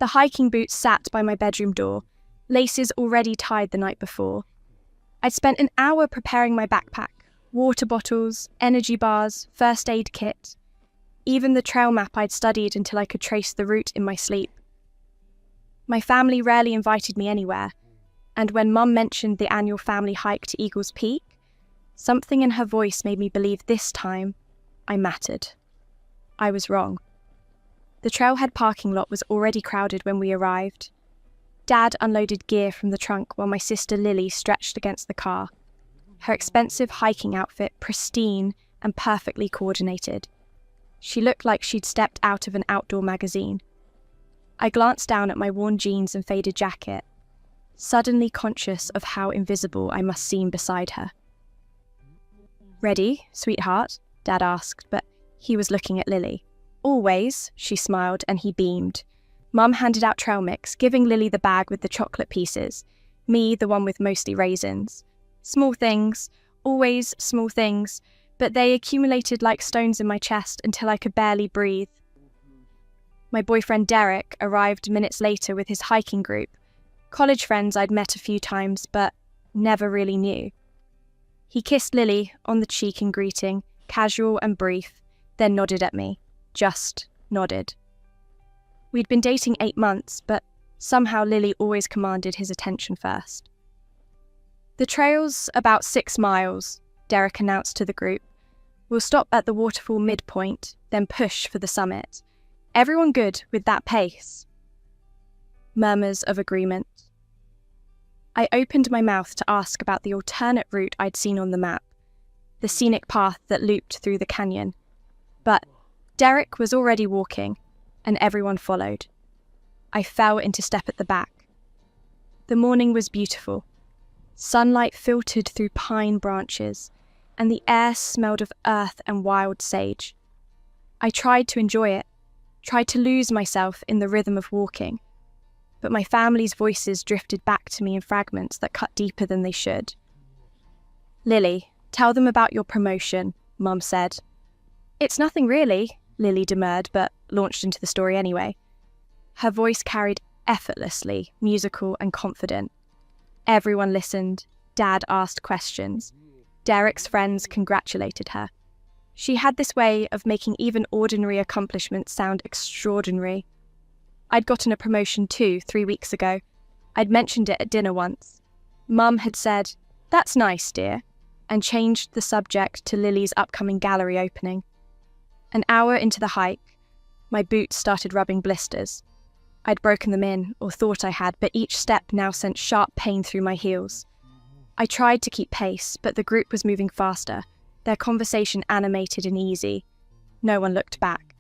The hiking boots sat by my bedroom door, laces already tied the night before. I'd spent an hour preparing my backpack, water bottles, energy bars, first aid kit, even the trail map I'd studied until I could trace the route in my sleep. My family rarely invited me anywhere, and when Mum mentioned the annual family hike to Eagle's Peak, something in her voice made me believe this time I mattered. I was wrong. The trailhead parking lot was already crowded when we arrived. Dad unloaded gear from the trunk while my sister Lily stretched against the car, her expensive hiking outfit pristine and perfectly coordinated. She looked like she'd stepped out of an outdoor magazine. I glanced down at my worn jeans and faded jacket, suddenly conscious of how invisible I must seem beside her. "Ready, sweetheart?" Dad asked, but he was looking at Lily. "Always," she smiled, and he beamed. Mum handed out trail mix, giving Lily the bag with the chocolate pieces, me the one with mostly raisins. Small things, always small things, but they accumulated like stones in my chest until I could barely breathe. My boyfriend Derek arrived minutes later with his hiking group, college friends I'd met a few times but never really knew. He kissed Lily on the cheek in greeting, casual and brief, then nodded at me. Just nodded. We'd been dating 8 months, but somehow Lily always commanded his attention first. "The trail's about 6 miles, Derek announced to the group. "We'll stop at the waterfall midpoint, then push for the summit. Everyone good with that pace?" Murmurs of agreement. I opened my mouth to ask about the alternate route I'd seen on the map, the scenic path that looped through the canyon. But Derek was already walking, and everyone followed. I fell into step at the back. The morning was beautiful. Sunlight filtered through pine branches, and the air smelled of earth and wild sage. I tried to enjoy it, tried to lose myself in the rhythm of walking, but my family's voices drifted back to me in fragments that cut deeper than they should. "Lily, tell them about your promotion," Mum said. "It's nothing really," Lily demurred, but launched into the story anyway. Her voice carried effortlessly, musical and confident. Everyone listened. Dad asked questions. Derek's friends congratulated her. She had this way of making even ordinary accomplishments sound extraordinary. I'd gotten a promotion too 3 weeks ago. I'd mentioned it at dinner once. Mum had said, "That's nice, dear," and changed the subject to Lily's upcoming gallery opening. An hour into the hike, my boots started rubbing blisters. I'd broken them in, or thought I had, but each step now sent sharp pain through my heels. I tried to keep pace, but the group was moving faster, their conversation animated and easy. No one looked back.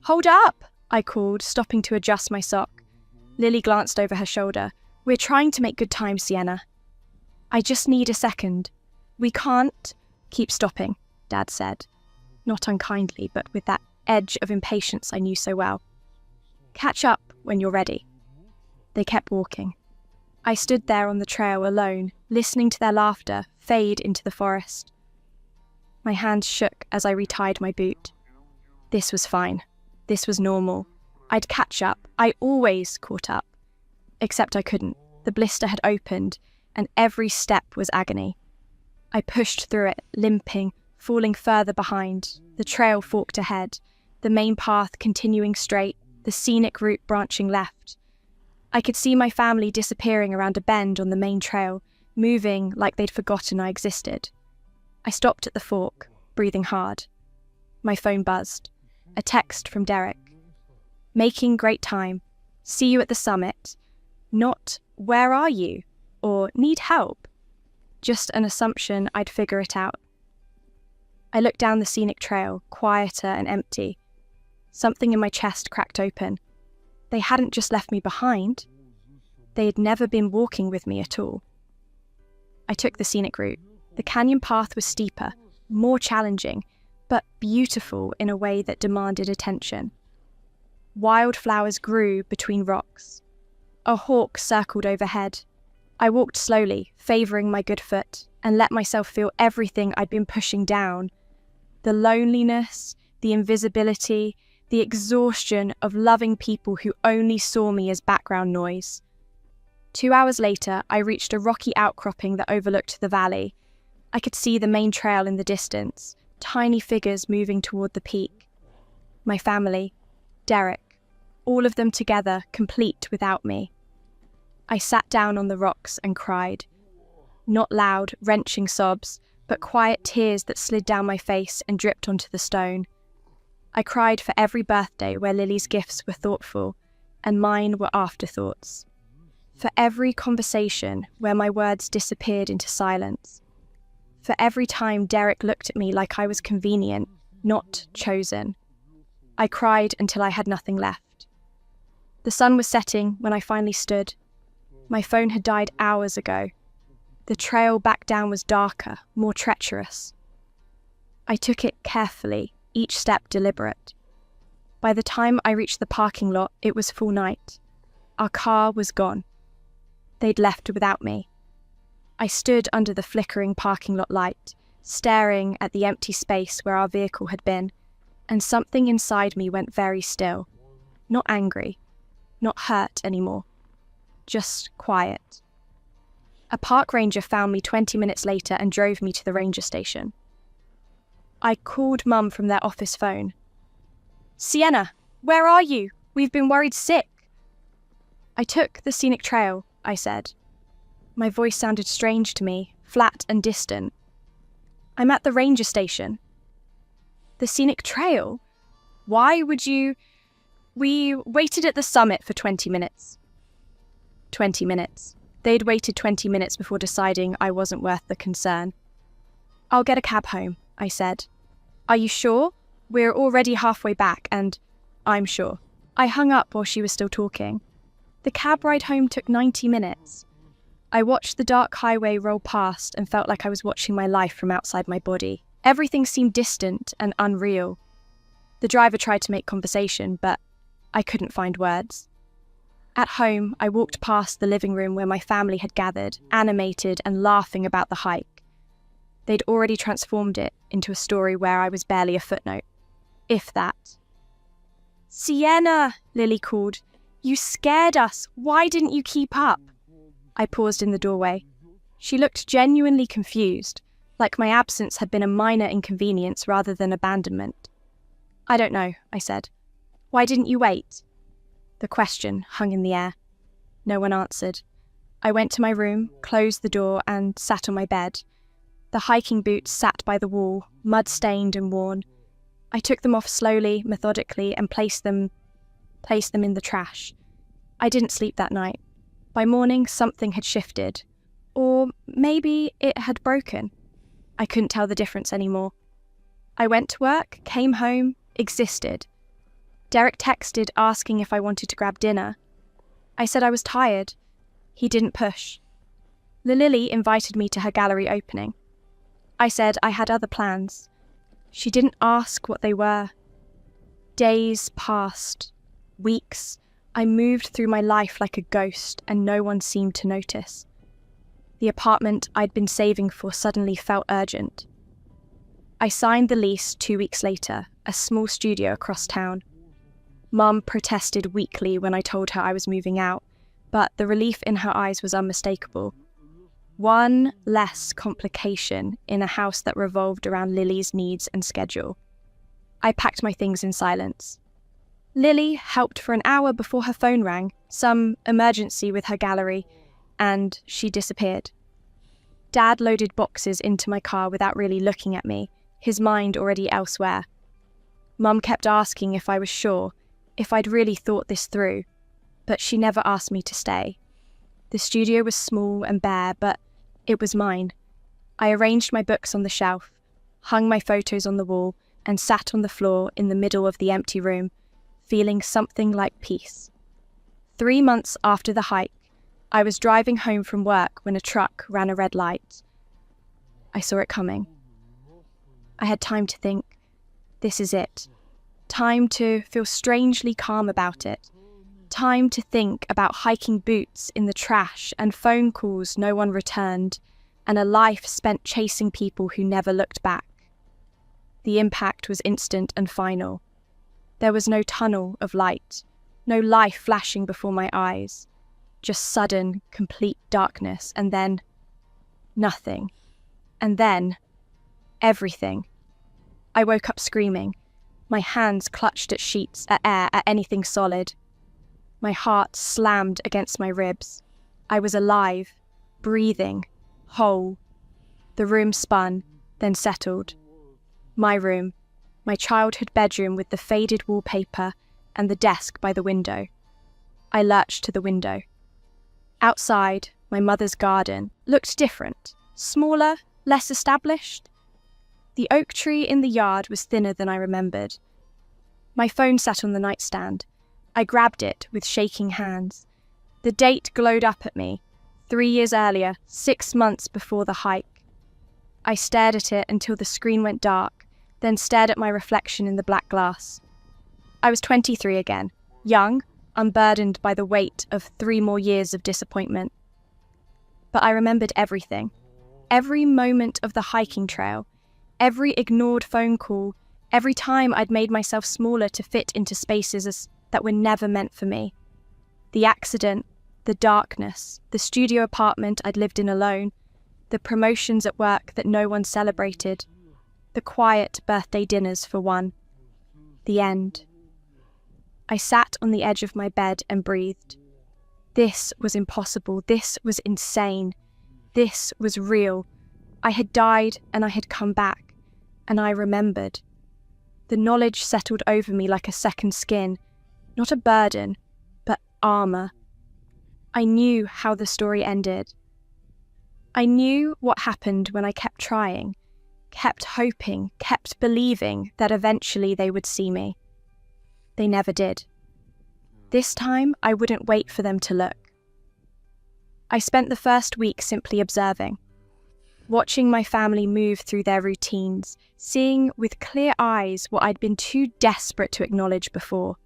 "Hold up!" I called, stopping to adjust my sock. Lily glanced over her shoulder. "We're trying to make good time, Sienna." "I just need a second." "We can't keep stopping," Dad said. Not unkindly, but with that edge of impatience I knew so well. "Catch up when you're ready." They kept walking. I stood there on the trail alone, listening to their laughter fade into the forest. My hands shook as I retied my boot. This was fine. This was normal. I'd catch up. I always caught up. Except I couldn't. The blister had opened, and every step was agony. I pushed through it, limping, falling further behind. The trail forked ahead, the main path continuing straight, the scenic route branching left. I could see my family disappearing around a bend on the main trail, moving like they'd forgotten I existed. I stopped at the fork, breathing hard. My phone buzzed. A text from Derek. "Making great time. See you at the summit." Not, "Where are you?" or "Need help?" Just an assumption I'd figure it out. I looked down the scenic trail, quieter and empty. Something in my chest cracked open. They hadn't just left me behind. They had never been walking with me at all. I took the scenic route. The canyon path was steeper, more challenging, but beautiful in a way that demanded attention. Wildflowers grew between rocks. A hawk circled overhead. I walked slowly, favouring my good foot, and let myself feel everything I'd been pushing down. The loneliness, the invisibility, the exhaustion of loving people who only saw me as background noise. 2 hours later, I reached a rocky outcropping that overlooked the valley. I could see the main trail in the distance, tiny figures moving toward the peak. My family, Derek, all of them together, complete without me. I sat down on the rocks and cried. Not loud, wrenching sobs, but quiet tears that slid down my face and dripped onto the stone. I cried for every birthday where Lily's gifts were thoughtful and mine were afterthoughts. For every conversation where my words disappeared into silence. For every time Derek looked at me like I was convenient, not chosen. I cried until I had nothing left. The sun was setting when I finally stood. My phone had died hours ago. The trail back down was darker, more treacherous. I took it carefully, each step deliberate. By the time I reached the parking lot, it was full night. Our car was gone. They'd left without me. I stood under the flickering parking lot light, staring at the empty space where our vehicle had been, and something inside me went very still. Not angry, not hurt anymore, just quiet. A park ranger found me 20 minutes later and drove me to the ranger station. I called Mum from their office phone. "Sienna, where are you? We've been worried sick." "I took the scenic trail," I said. My voice sounded strange to me, flat and distant. "I'm at the ranger station." "The scenic trail? Why would you—" "We waited at the summit for 20 minutes. 20 minutes. They'd waited 20 minutes before deciding I wasn't worth the concern. "I'll get a cab home," I said. "Are you sure? We're already halfway back and—" "I'm sure." I hung up while she was still talking. The cab ride home took 90 minutes. I watched the dark highway roll past and felt like I was watching my life from outside my body. Everything seemed distant and unreal. The driver tried to make conversation, but I couldn't find words. At home, I walked past the living room where my family had gathered, animated and laughing about the hike. They'd already transformed it into a story where I was barely a footnote, if that. "Sienna," Lily called. "You scared us. Why didn't you keep up?" I paused in the doorway. She looked genuinely confused, like my absence had been a minor inconvenience rather than abandonment. "I don't know," I said. "Why didn't you wait?" The question hung in the air. No one answered. I went to my room, closed the door, and sat on my bed. The hiking boots sat by the wall, mud-stained and worn. I took them off slowly, methodically, and placed them in the trash. I didn't sleep that night. By morning, something had shifted. Or maybe it had broken. I couldn't tell the difference anymore. I went to work, came home, existed. Derek texted asking if I wanted to grab dinner. I said I was tired. He didn't push. Lily invited me to her gallery opening. I said I had other plans. She didn't ask what they were. Days passed. Weeks. I moved through my life like a ghost and no one seemed to notice. The apartment I'd been saving for suddenly felt urgent. I signed the lease 2 weeks later, a small studio across town. Mum protested weakly when I told her I was moving out, but the relief in her eyes was unmistakable. One less complication in a house that revolved around Lily's needs and schedule. I packed my things in silence. Lily helped for an hour before her phone rang, some emergency with her gallery, and she disappeared. Dad loaded boxes into my car without really looking at me, his mind already elsewhere. Mum kept asking if I was sure, if I'd really thought this through, but she never asked me to stay. The studio was small and bare, but it was mine. I arranged my books on the shelf, hung my photos on the wall, and sat on the floor in the middle of the empty room, feeling something like peace. 3 months after the hike, I was driving home from work when a truck ran a red light. I saw it coming. I had time to think, this is it. Time to feel strangely calm about it. Time to think about hiking boots in the trash and phone calls no one returned, and a life spent chasing people who never looked back. The impact was instant and final. There was no tunnel of light, no life flashing before my eyes, just sudden, complete darkness, and then nothing. And then everything. I woke up screaming. My hands clutched at sheets, at air, at anything solid. My heart slammed against my ribs. I was alive, breathing, whole. The room spun, then settled. My room, my childhood bedroom with the faded wallpaper and the desk by the window. I lurched to the window. Outside, my mother's garden looked different, smaller, less established. The oak tree in the yard was thinner than I remembered. My phone sat on the nightstand. I grabbed it with shaking hands. The date glowed up at me, 3 years earlier, 6 months before the hike. I stared at it until the screen went dark, then stared at my reflection in the black glass. I was 23 again, young, unburdened by the weight of 3 more years of disappointment. But I remembered everything. Every moment of the hiking trail, every ignored phone call, every time I'd made myself smaller to fit into spaces that were never meant for me. The accident, the darkness, the studio apartment I'd lived in alone, the promotions at work that no one celebrated, the quiet birthday dinners for one. The end. I sat on the edge of my bed and breathed. This was impossible. This was insane. This was real. I had died and I had come back, and I remembered. The knowledge settled over me like a second skin, not a burden, but armor. I knew how the story ended. I knew what happened when I kept trying, kept hoping, kept believing that eventually they would see me. They never did. This time, I wouldn't wait for them to look. I spent the first week simply observing, watching my family move through their routines, seeing with clear eyes what I'd been too desperate to acknowledge before.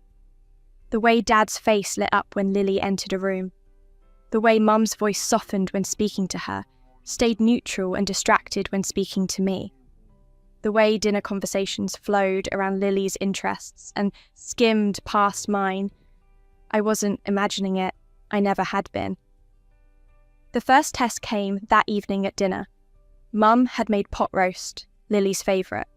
The way Dad's face lit up when Lily entered a room. The way Mum's voice softened when speaking to her, stayed neutral and distracted when speaking to me. The way dinner conversations flowed around Lily's interests and skimmed past mine. I wasn't imagining it. I never had been. The first test came that evening at dinner. Mum had made pot roast, Lily's favourite.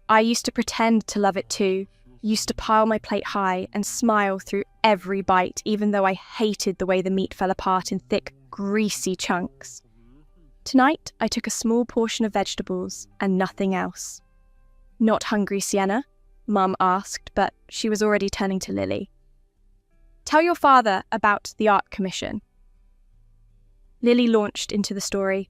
I used to pretend to love it too, used to pile my plate high and smile through every bite, even though I hated the way the meat fell apart in thick, greasy chunks. Tonight, I took a small portion of vegetables and nothing else. "Not hungry, Sienna?" Mum asked, but she was already turning to Lily. "Tell your father about the art commission." Lily launched into the story.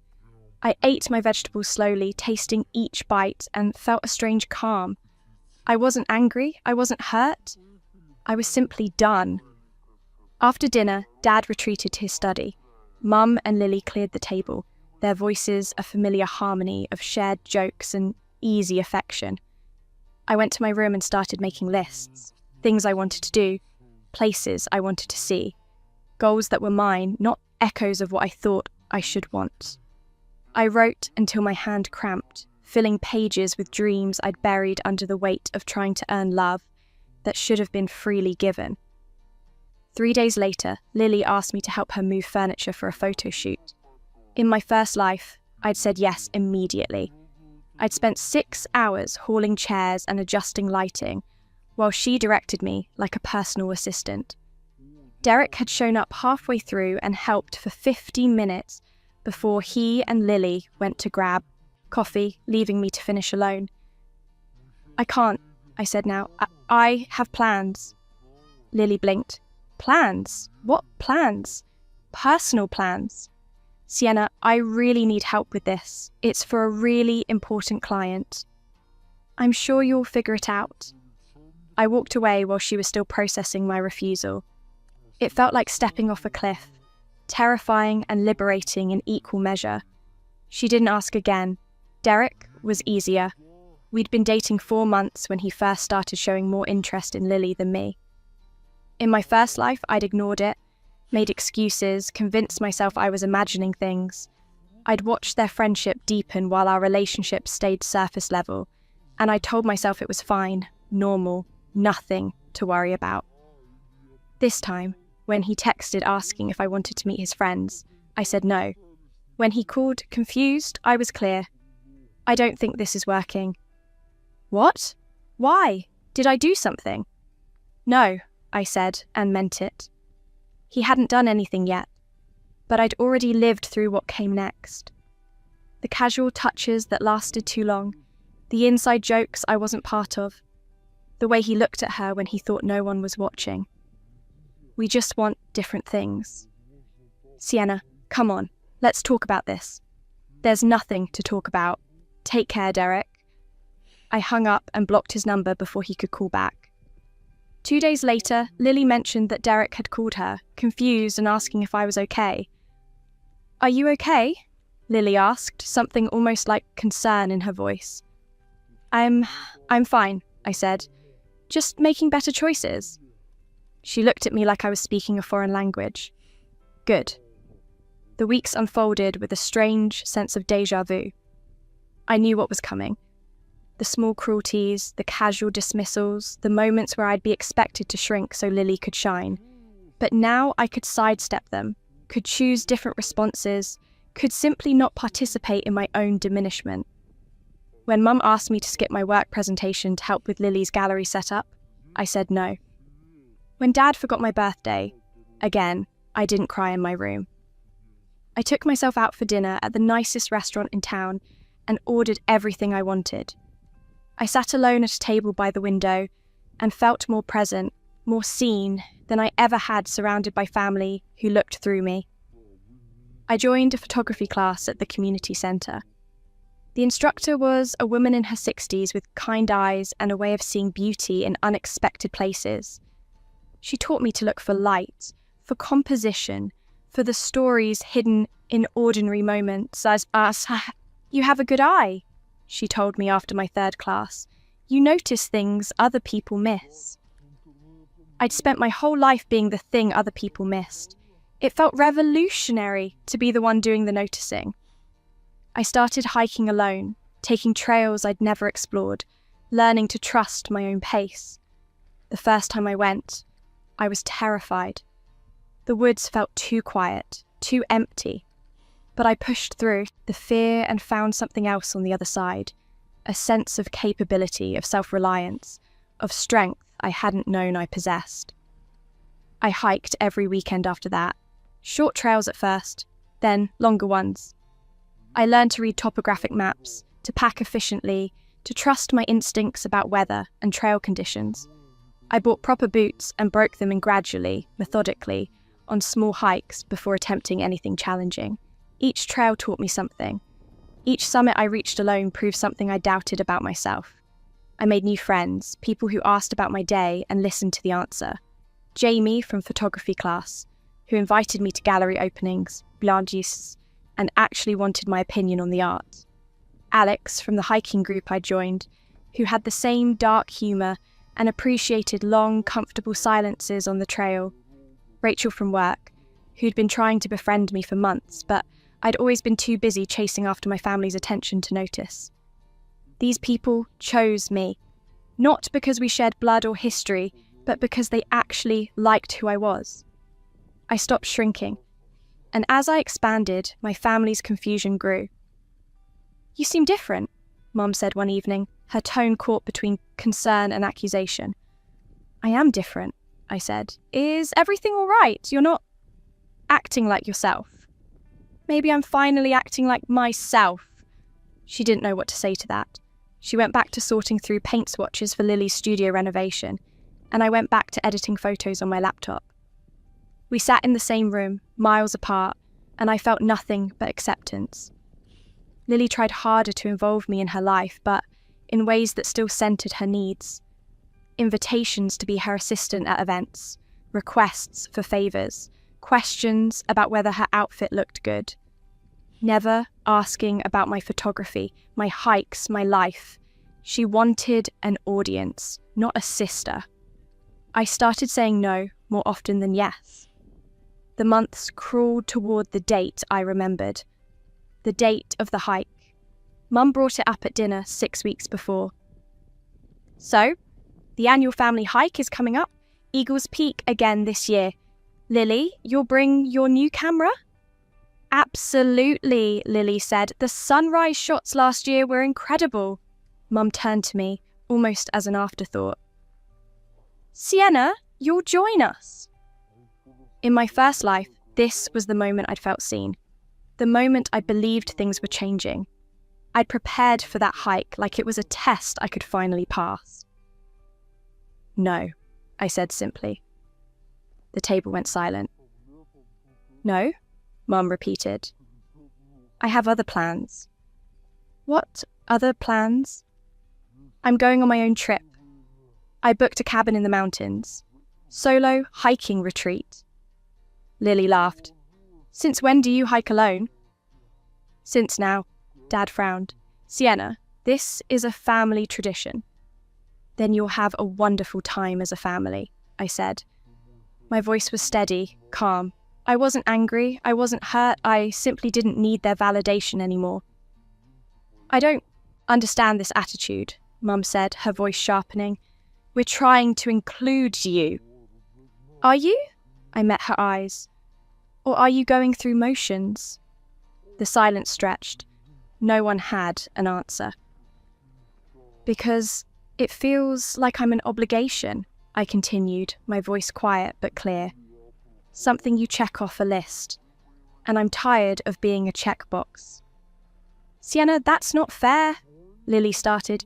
I ate my vegetables slowly, tasting each bite, and felt a strange calm. I wasn't angry, I wasn't hurt. I was simply done. After dinner, Dad retreated to his study. Mum and Lily cleared the table, their voices a familiar harmony of shared jokes and easy affection. I went to my room and started making lists, things I wanted to do, places I wanted to see, goals that were mine, not echoes of what I thought I should want. I wrote until my hand cramped, filling pages with dreams I'd buried under the weight of trying to earn love that should have been freely given. 3 days later, Lily asked me to help her move furniture for a photo shoot. In my first life, I'd said yes immediately. I'd spent 6 hours hauling chairs and adjusting lighting, while she directed me like a personal assistant. Derek had shown up halfway through and helped for 15 minutes before he and Lily went to grab coffee, leaving me to finish alone. "I can't," I said now. I have plans." Lily blinked. "Plans? What plans?" "Personal plans." "Sienna, I really need help with this. It's for a really important client." "I'm sure you'll figure it out." I walked away while she was still processing my refusal. It felt like stepping off a cliff, terrifying and liberating in equal measure. She didn't ask again. Derek was easier. We'd been dating 4 months when he first started showing more interest in Lily than me. In my first life, I'd ignored it, made excuses, convinced myself I was imagining things. I'd watched their friendship deepen while our relationship stayed surface level, and I told myself it was fine, normal, nothing to worry about. This time, when he texted asking if I wanted to meet his friends, I said no. When he called confused, I was clear. I don't think this is working. What? Why? Did I do something? No, I said, and meant it. He hadn't done anything yet, but I'd already lived through what came next. The casual touches that lasted too long, the inside jokes I wasn't part of, the way he looked at her when he thought no one was watching. We just want different things. Sienna, come on, let's talk about this. There's nothing to talk about. Take care, Derek. I hung up and blocked his number before he could call back. 2 days later, Lily mentioned that Derek had called her, confused and asking if I was okay. Are you okay? Lily asked, something almost like concern in her voice. I'm fine, I said. Just making better choices. She looked at me like I was speaking a foreign language. Good. The weeks unfolded with a strange sense of déjà vu. I knew what was coming. The small cruelties, the casual dismissals, the moments where I'd be expected to shrink so Lily could shine. But now I could sidestep them, could choose different responses, could simply not participate in my own diminishment. When Mum asked me to skip my work presentation to help with Lily's gallery setup, I said no. When Dad forgot my birthday, again, I didn't cry in my room. I took myself out for dinner at the nicest restaurant in town and ordered everything I wanted. I sat alone at a table by the window and felt more present, more seen than I ever had surrounded by family who looked through me. I joined a photography class at the community centre. The instructor was a woman in her 60s with kind eyes and a way of seeing beauty in unexpected places. She taught me to look for light, for composition, for the stories hidden in ordinary moments as us. You have a good eye, she told me after my third class. You notice things other people miss. I'd spent my whole life being the thing other people missed. It felt revolutionary to be the one doing the noticing. I started hiking alone, taking trails I'd never explored, learning to trust my own pace. The first time I went, I was terrified. The woods felt too quiet, too empty. But I pushed through the fear and found something else on the other side, a sense of capability, of self-reliance, of strength I hadn't known I possessed. I hiked every weekend after that, short trails at first, then longer ones. I learned to read topographic maps, to pack efficiently, to trust my instincts about weather and trail conditions. I bought proper boots and broke them in gradually, methodically, on small hikes before attempting anything challenging. Each trail taught me something. Each summit I reached alone proved something I doubted about myself. I made new friends, people who asked about my day and listened to the answer. Jamie from photography class, who invited me to gallery openings, blangistes, and actually wanted my opinion on the art. Alex from the hiking group I joined, who had the same dark humour and appreciated long, comfortable silences on the trail. Rachel from work, who'd been trying to befriend me for months, but I'd always been too busy chasing after my family's attention to notice. These people chose me, not because we shared blood or history, but because they actually liked who I was. I stopped shrinking, and as I expanded, my family's confusion grew. You seem different, Mum said one evening, her tone caught between concern and accusation. I am different, I said. Is everything all right? You're not acting like yourself. Maybe I'm finally acting like myself. She didn't know what to say to that. She went back to sorting through paint swatches for Lily's studio renovation, and I went back to editing photos on my laptop. We sat in the same room, miles apart, and I felt nothing but acceptance. Lily tried harder to involve me in her life, but in ways that still centred her needs. Invitations to be her assistant at events, requests for favours, questions about whether her outfit looked good. Never asking about my photography, my hikes, my life. She wanted an audience, not a sister. I started saying no more often than yes. The months crawled toward the date I remembered. The date of the hike. Mum brought it up at dinner 6 weeks before. So, The annual family hike is coming up. Eagles Peak again this year. Lily, you'll bring your new camera? Absolutely, Lily said. The sunrise shots last year were incredible. Mum turned to me, almost as an afterthought. Sienna, you'll join us. In my first life, this was the moment I'd felt seen. The moment I believed things were changing. I'd prepared for that hike like it was a test I could finally pass. No, I said simply. The table went silent. No, Mum repeated. I have other plans. What other plans? I'm going on my own trip. I booked a cabin in the mountains. Solo hiking retreat. Lily laughed. Since when do you hike alone? Since now, Dad frowned. Sienna, this is a family tradition. Then you'll have a wonderful time as a family, I said. My voice was steady, calm. I wasn't angry, I wasn't hurt, I simply didn't need their validation anymore. I don't understand this attitude, Mum said, her voice sharpening. We're trying to include you. Are you? I met her eyes. Or are you going through motions? The silence stretched. No one had an answer. Because it feels like I'm an obligation, I continued, my voice quiet but clear. Something you check off a list. And I'm tired of being a checkbox. Sienna, that's not fair, Lily started.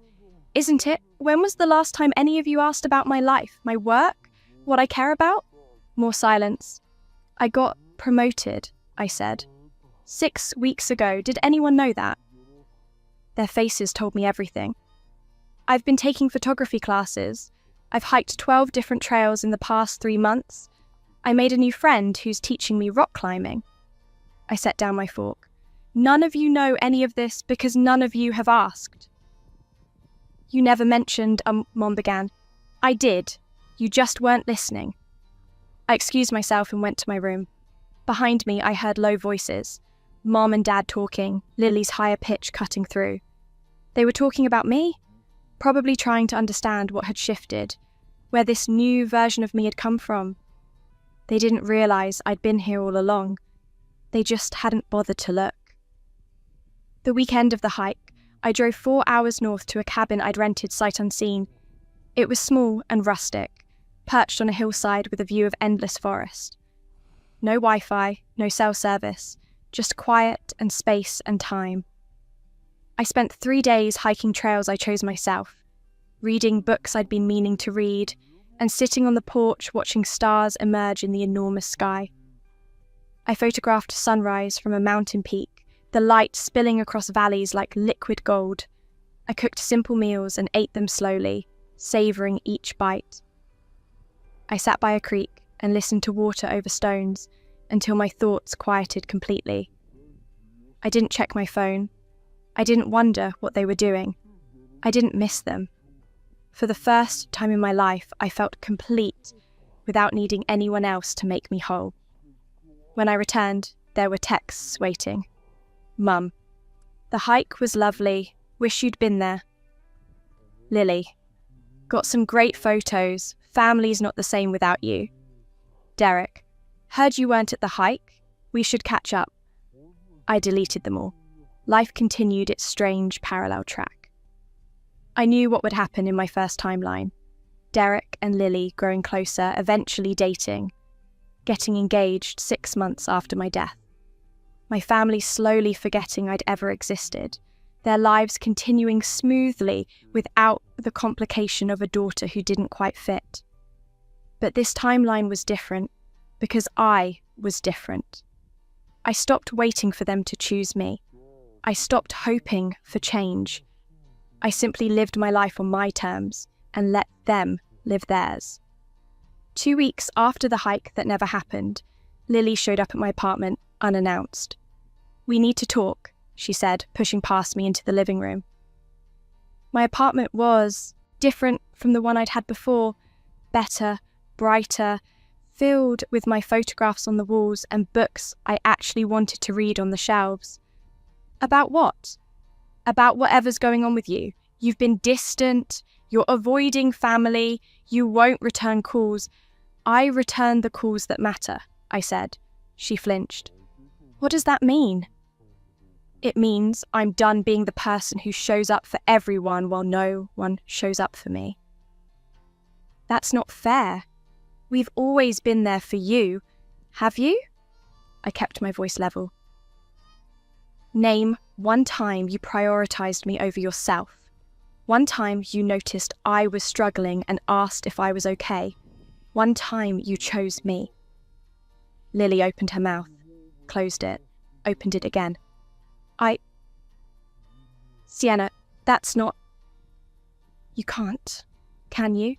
Isn't it? When was the last time any of you asked about my life, my work, what I care about? More silence. I got promoted, I said. 6 weeks ago. Did anyone know that? Their faces told me everything. I've been taking photography classes. I've hiked 12 different trails in the past 3 months. I made a new friend who's teaching me rock climbing. I set down my fork. None of you know any of this because none of you have asked. You never mentioned, Mom began. I did. You just weren't listening. I excused myself and went to my room. Behind me, I heard low voices. Mom and Dad talking, Lily's higher pitch cutting through. They were talking about me, probably trying to understand what had shifted, where this new version of me had come from. They didn't realise I'd been here all along. They just hadn't bothered to look. The weekend of the hike, I drove 4 hours north to a cabin I'd rented sight unseen. It was small and rustic, perched on a hillside with a view of endless forest. No Wi-Fi, no cell service, just quiet and space and time. I spent 3 days hiking trails I chose myself, reading books I'd been meaning to read, and sitting on the porch watching stars emerge in the enormous sky. I photographed sunrise from a mountain peak, the light spilling across valleys like liquid gold. I cooked simple meals and ate them slowly, savouring each bite. I sat by a creek and listened to water over stones until my thoughts quieted completely. I didn't check my phone. I didn't wonder what they were doing. I didn't miss them. For the first time in my life, I felt complete without needing anyone else to make me whole. When I returned, there were texts waiting. Mum, the hike was lovely. Wish you'd been there. Lily, got some great photos. Family's not the same without you. Derek, heard you weren't at the hike. We should catch up. I deleted them all. Life continued its strange parallel track. I knew what would happen in my first timeline. Derek and Lily growing closer, eventually dating, getting engaged 6 months after my death. My family slowly forgetting I'd ever existed, their lives continuing smoothly without the complication of a daughter who didn't quite fit. But this timeline was different because I was different. I stopped waiting for them to choose me. I stopped hoping for change. I simply lived my life on my terms and let them live theirs. 2 weeks after the hike that never happened, Lily showed up at my apartment unannounced. We need to talk, she said, pushing past me into the living room. My apartment was different from the one I'd had before, better, brighter, filled with my photographs on the walls and books I actually wanted to read on the shelves. About what? About whatever's going on with you. You've been distant, You're avoiding family. You won't return calls. I return the calls that matter, I said. She flinched. What does that mean? It means I'm done being the person who shows up for everyone while no one shows up for me. That's not fair. We've always been there for you. Have you? I kept my voice level. Name one time you prioritized me over yourself. One time you noticed I was struggling and asked if I was okay. One time you chose me. Lily opened her mouth, closed it, opened it again. Sienna, that's not... You can't, can you?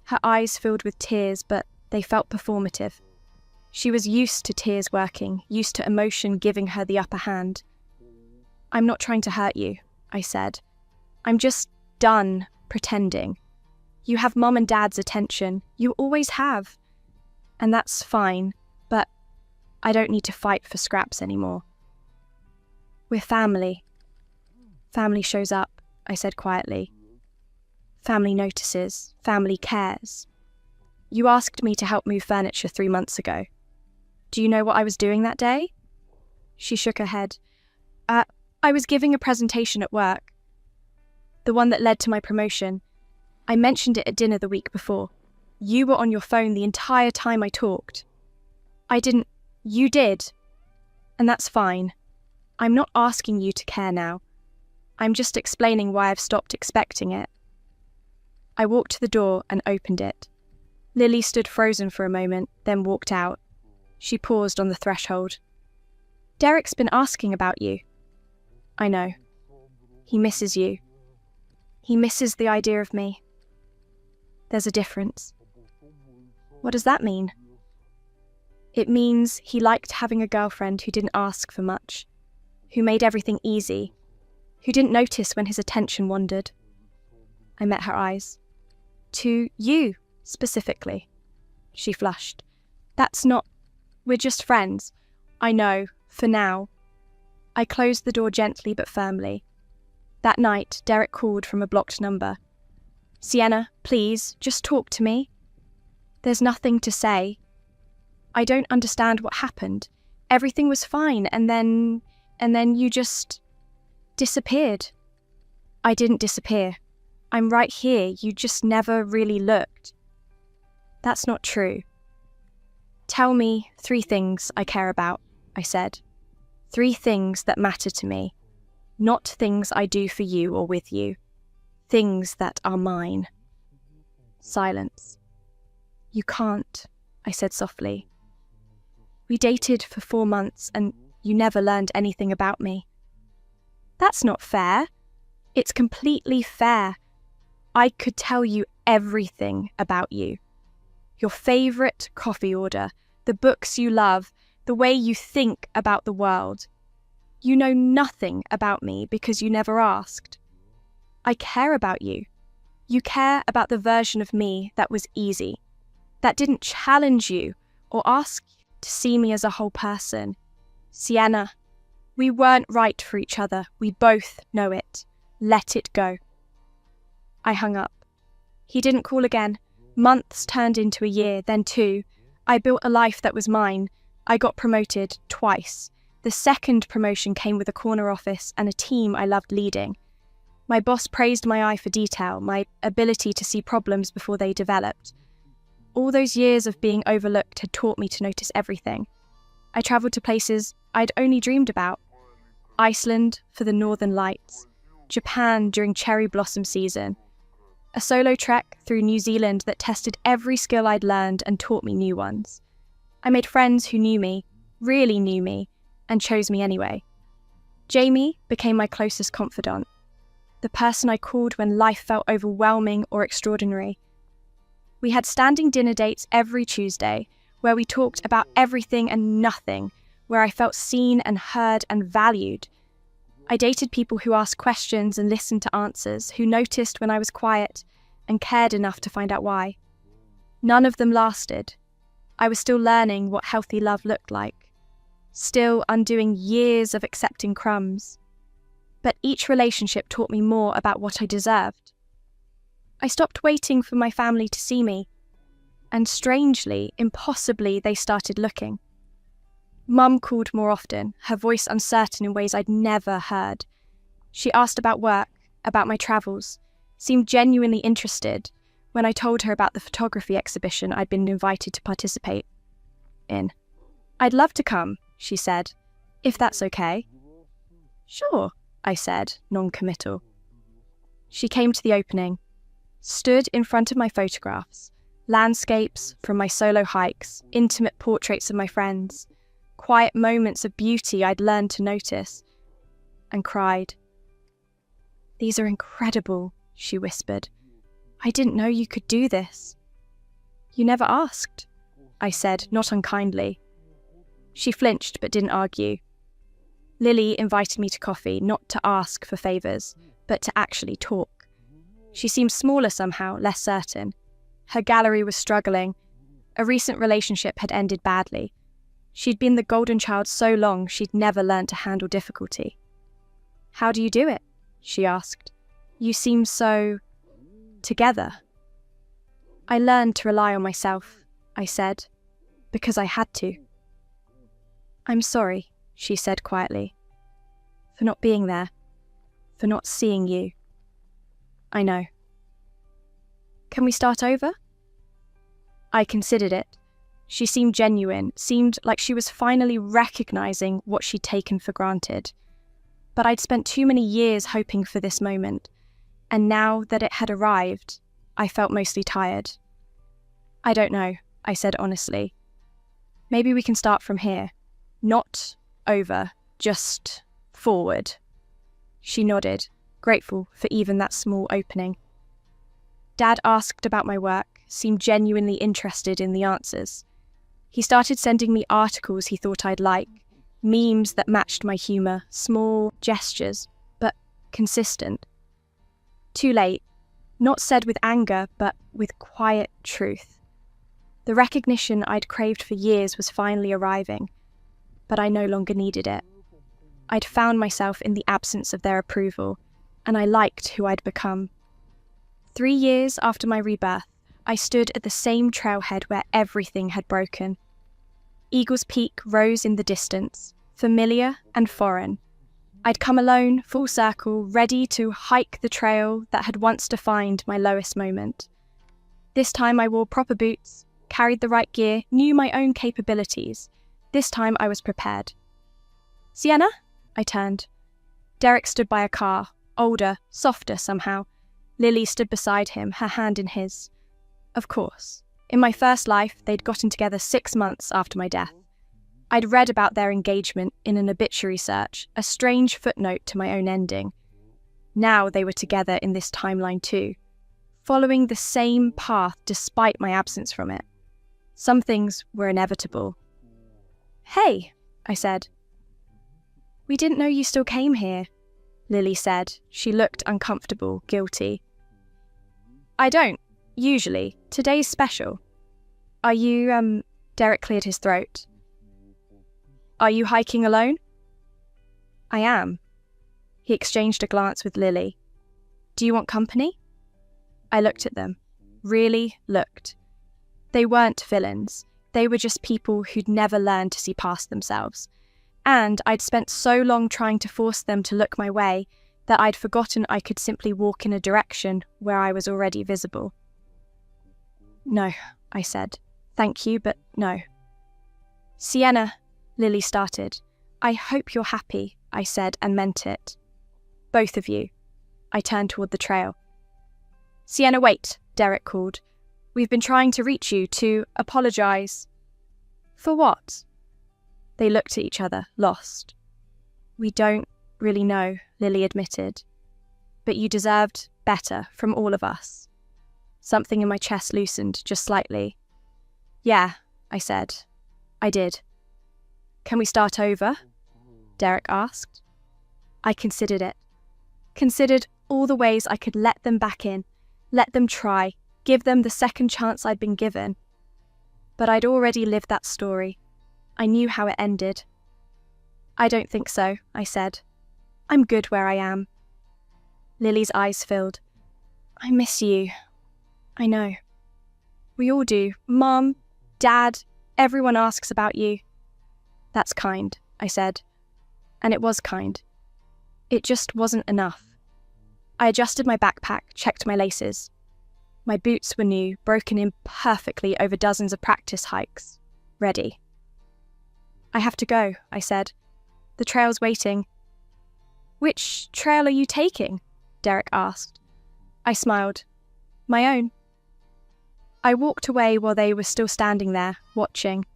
Her eyes filled with tears, but they felt performative. She was used to tears working, used to emotion giving her the upper hand. I'm not trying to hurt you, I said. I'm just done pretending. You have Mom and Dad's attention. You always have. And that's fine, but I don't need to fight for scraps anymore. We're family. Family shows up, I said quietly. Family notices. Family cares. You asked me to help move furniture 3 months ago. Do you know what I was doing that day? She shook her head. I was giving a presentation at work. The one that led to my promotion. I mentioned it at dinner the week before. You were on your phone the entire time I talked. I didn't. You did. And that's fine. I'm not asking you to care now. I'm just explaining why I've stopped expecting it. I walked to the door and opened it. Lily stood frozen for a moment, then walked out. She paused on the threshold. Derek's been asking about you. I know. He misses you. He misses the idea of me. There's a difference. What does that mean? It means he liked having a girlfriend who didn't ask for much, who made everything easy, who didn't notice when his attention wandered. I met her eyes. To you, specifically. She flushed. That's not... We're just friends. I know, for now. I closed the door gently but firmly. That night, Derek called from a blocked number. Sienna, please, just talk to me. There's nothing to say. I don't understand what happened. Everything was fine, and then you just disappeared. I didn't disappear. I'm right here. You just never really looked. That's not true. Tell me 3 things I care about, I said. 3 things that matter to me. Not things I do for you or with you. Things that are mine. Silence. You can't, I said softly. We dated for 4 months and you never learned anything about me. That's not fair. It's completely fair. I could tell you everything about you. Your favourite coffee order, the books you love, the way you think about the world. You know nothing about me because you never asked. I care about you. You care about the version of me that was easy, that didn't challenge you or ask to see me as a whole person. Sienna, we weren't right for each other. We both know it. Let it go. I hung up. He didn't call again. Months turned into a year, then 2. I built a life that was mine. I got promoted twice. The second promotion came with a corner office and a team I loved leading. My boss praised my eye for detail, my ability to see problems before they developed. All those years of being overlooked had taught me to notice everything. I travelled to places I'd only dreamed about. Iceland for the northern lights, Japan during cherry blossom season, a solo trek through New Zealand that tested every skill I'd learned and taught me new ones. I made friends who knew me, really knew me, and chose me anyway. Jamie became my closest confidant, the person I called when life felt overwhelming or extraordinary. We had standing dinner dates every Tuesday, where we talked about everything and nothing, where I felt seen and heard and valued. I dated people who asked questions and listened to answers, who noticed when I was quiet and cared enough to find out why. None of them lasted. I was still learning what healthy love looked like, still undoing years of accepting crumbs. But each relationship taught me more about what I deserved. I stopped waiting for my family to see me. And strangely, impossibly, they started looking. Mum called more often, her voice uncertain in ways I'd never heard. She asked about work, about my travels, seemed genuinely interested when I told her about the photography exhibition I'd been invited to participate in. "I'd love to come," she said, "if that's okay." "Sure," I said, non-committal. She came to the opening, stood in front of my photographs, landscapes from my solo hikes, intimate portraits of my friends, quiet moments of beauty I'd learned to notice, and cried. "These are incredible," she whispered. "I didn't know you could do this." "You never asked," I said, not unkindly. She flinched but didn't argue. Lily invited me to coffee, not to ask for favours, but to actually talk. She seemed smaller somehow, less certain. Her gallery was struggling. A recent relationship had ended badly. She'd been the golden child so long she'd never learned to handle difficulty. "How do you do it?" she asked. "You seem so together." "I learned to rely on myself," I said, "because I had to." "I'm sorry," she said quietly, "for not being there, for not seeing you." "I know." "Can we start over?" I considered it. She seemed genuine, seemed like she was finally recognising what she'd taken for granted. But I'd spent too many years hoping for this moment, and now that it had arrived, I felt mostly tired. "I don't know," I said honestly. "Maybe we can start from here. Not over, just forward." She nodded, grateful for even that small opening. Dad asked about my work, seemed genuinely interested in the answers. He started sending me articles he thought I'd like, memes that matched my humour, small gestures, but consistent. Too late, not said with anger, but with quiet truth. The recognition I'd craved for years was finally arriving, but I no longer needed it. I'd found myself in the absence of their approval, and I liked who I'd become. 3 years after my rebirth, I stood at the same trailhead where everything had broken. Eagle's Peak rose in the distance, familiar and foreign. I'd come alone, full circle, ready to hike the trail that had once defined my lowest moment. This time I wore proper boots, carried the right gear, knew my own capabilities. This time I was prepared. "Sienna?" I turned. Derek stood by a car, older, softer somehow. Lily stood beside him, her hand in his. Of course. In my first life, they'd gotten together 6 months after my death. I'd read about their engagement in an obituary search, a strange footnote to my own ending. Now they were together in this timeline too, following the same path despite my absence from it. Some things were inevitable. "Hey," I said. "We didn't know you still came here," Lily said. She looked uncomfortable, guilty. "I don't, usually. Today's special." "Are you, Derek cleared his throat. "Are you hiking alone?" "I am." He exchanged a glance with Lily. "Do you want company?" I looked at them. Really looked. They weren't villains. They were just people who'd never learned to see past themselves. And I'd spent so long trying to force them to look my way that I'd forgotten I could simply walk in a direction where I was already visible. "No," I said. "Thank you, but no." "Sienna," Lily started. "I hope you're happy," I said, and meant it. "Both of you." I turned toward the trail. "Sienna, wait," Derek called. "We've been trying to reach you to apologise." "For what?" They looked at each other, lost. "We don't really know," Lily admitted. "But you deserved better from all of us." Something in my chest loosened just slightly. "Yeah," I said. "I did." "Can we start over?" Derek asked. I considered it. Considered all the ways I could let them back in, let them try, give them the second chance I'd been given. But I'd already lived that story. I knew how it ended. "I don't think so," I said. "I'm good where I am." Lily's eyes filled. "I miss you," I know. We all do. Mom, Dad, everyone asks about you. That's kind, I said. And it was kind. It just wasn't enough. I adjusted my backpack, checked my laces. My boots were new, broken in perfectly over dozens of practice hikes. Ready. I have to go, I said. The trail's waiting. Which trail are you taking? Derek asked. I smiled. My own. I walked away while they were still standing there, watching.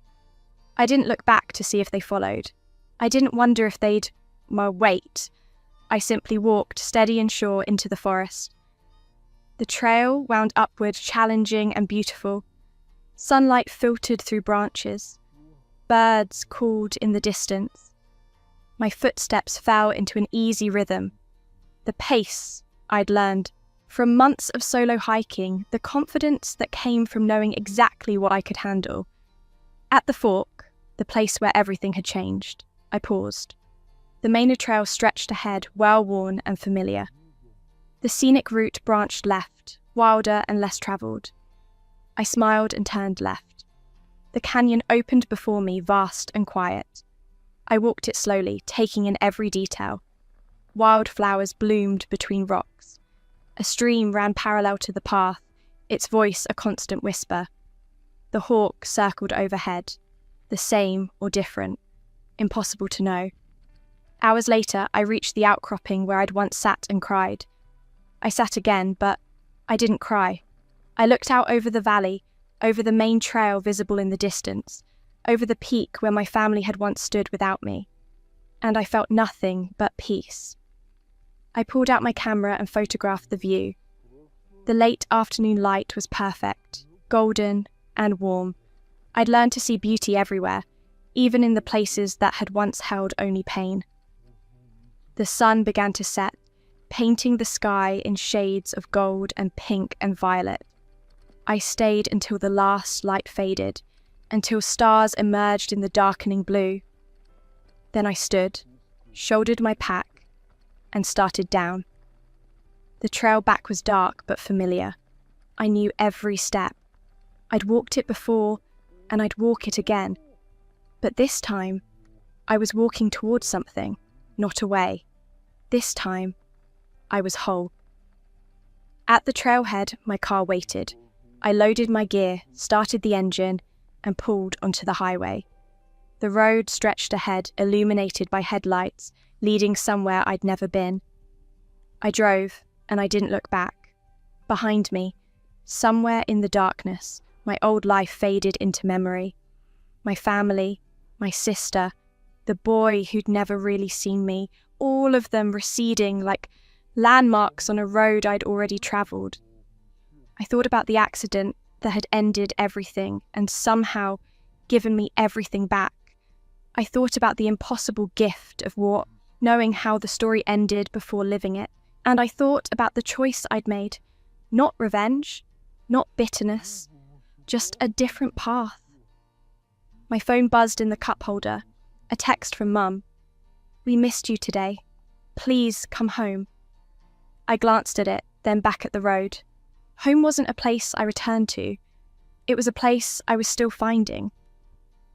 I didn't look back to see if they followed. I didn't wonder if they'd, wait. I simply walked, steady and sure, into the forest. The trail wound upward, challenging and beautiful. Sunlight filtered through branches. Birds called in the distance. My footsteps fell into an easy rhythm. The pace I'd learned. From months of solo hiking, the confidence that came from knowing exactly what I could handle. At the fork, the place where everything had changed, I paused. The Maynard Trail stretched ahead, well-worn and familiar. The scenic route branched left, wilder and less travelled. I smiled and turned left. The canyon opened before me, vast and quiet. I walked it slowly, taking in every detail. Wildflowers bloomed between rocks. A stream ran parallel to the path, its voice a constant whisper. The hawk circled overhead, the same or different, impossible to know. Hours later, I reached the outcropping where I'd once sat and cried. I sat again, but I didn't cry. I looked out over the valley, over the main trail visible in the distance, over the peak where my family had once stood without me. And I felt nothing but peace. I pulled out my camera and photographed the view. The late afternoon light was perfect, golden and warm. I'd learned to see beauty everywhere, even in the places that had once held only pain. The sun began to set, painting the sky in shades of gold and pink and violet. I stayed until the last light faded, until stars emerged in the darkening blue. Then I stood, shouldered my pack, and started down. The trail back was dark but familiar. I knew every step. I'd walked it before, and I'd walk it again. But this time, I was walking towards something, not away. This time, I was whole. At the trailhead, my car waited. I loaded my gear, started the engine, and pulled onto the highway. The road stretched ahead, illuminated by headlights, leading somewhere I'd never been. I drove, and I didn't look back. Behind me, somewhere in the darkness, my old life faded into memory. My family, my sister, the boy who'd never really seen me, all of them receding like landmarks on a road I'd already travelled. I thought about the accident that had ended everything and somehow given me everything back. I thought about the impossible gift of war, knowing how the story ended before living it. And I thought about the choice I'd made. Not revenge, not bitterness, just a different path. My phone buzzed in the cup holder. A text from Mum. "We missed you today. Please come home." I glanced at it, then back at the road. Home wasn't a place I returned to. It was a place I was still finding.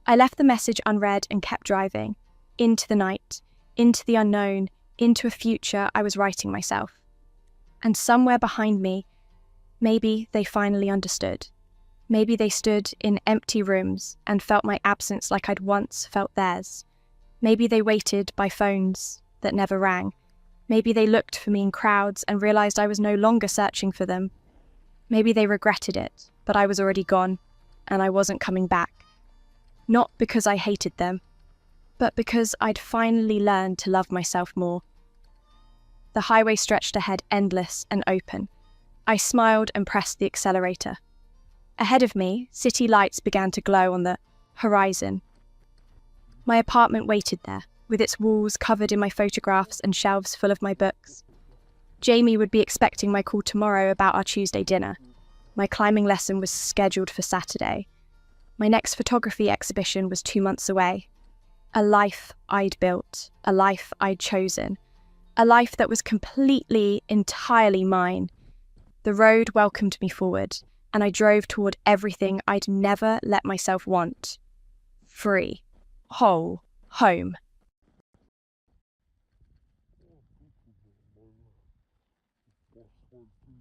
I left the message unread and kept driving. Into the night, into the unknown, into a future I was writing myself. And somewhere behind me, maybe they finally understood. Maybe they stood in empty rooms and felt my absence like I'd once felt theirs. Maybe they waited by phones that never rang. Maybe they looked for me in crowds and realised I was no longer searching for them. Maybe they regretted it, but I was already gone, and I wasn't coming back. Not because I hated them, but because I'd finally learned to love myself more. The highway stretched ahead, endless and open. I smiled and pressed the accelerator. Ahead of me, city lights began to glow on the horizon. My apartment waited there, with its walls covered in my photographs and shelves full of my books. Jamie would be expecting my call tomorrow about our Tuesday dinner. My climbing lesson was scheduled for Saturday. My next photography exhibition was 2 months away. A life I'd built, a life I'd chosen, a life that was completely, entirely mine. The road welcomed me forward, and I drove toward everything I'd never let myself want. Free. Whole. Home.